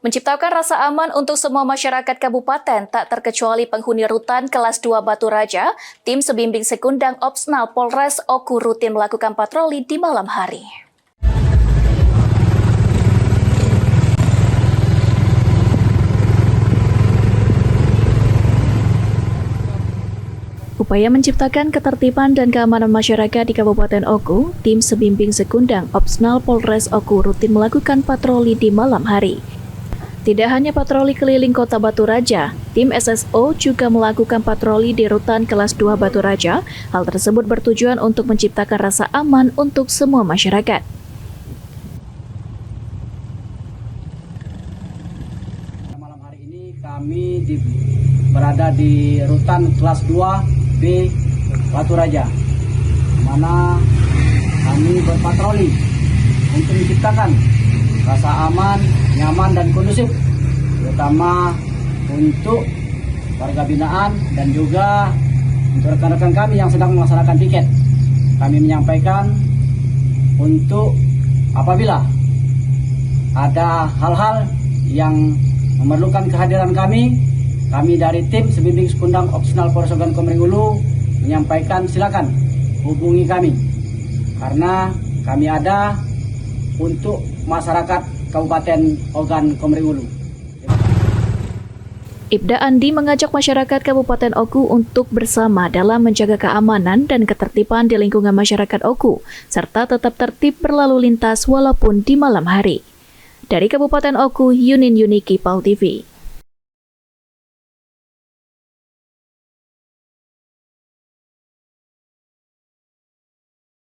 Menciptakan rasa aman untuk semua masyarakat kabupaten, tak terkecuali penghuni rutan kelas 2 Batu Raja, tim Sebimbing Sekundang Opsnal Polres Oku rutin melakukan patroli di malam hari. Upaya menciptakan ketertiban dan keamanan masyarakat di Kabupaten Oku, tim Sebimbing Sekundang Opsnal Polres Oku rutin melakukan patroli di malam hari. Tidak hanya patroli keliling kota Batu Raja, tim SSO juga melakukan patroli di rutan kelas 2 Batu Raja. Hal tersebut bertujuan untuk menciptakan rasa aman untuk semua masyarakat. Malam hari ini kami berada di rutan kelas 2B Batu Raja, mana kami berpatroli untuk menciptakan rasa aman, nyaman, dan kondusif, terutama untuk warga binaan dan juga untuk rekan-rekan kami yang sedang melaksanakan piket. Kami menyampaikan untuk apabila ada hal-hal yang memerlukan kehadiran kami dari tim Sebimbing Sekundang Opsnal Polres Ogan Komering Ulu menyampaikan silakan hubungi kami, karena kami ada untuk masyarakat Kabupaten Ogan Komering Ulu. Ibda Andi mengajak masyarakat Kabupaten Oku untuk bersama dalam menjaga keamanan dan ketertiban di lingkungan masyarakat Oku, serta tetap tertib berlalu lintas walaupun di malam hari. Dari Kabupaten Oku, Yunin Yuniki, PAL TV.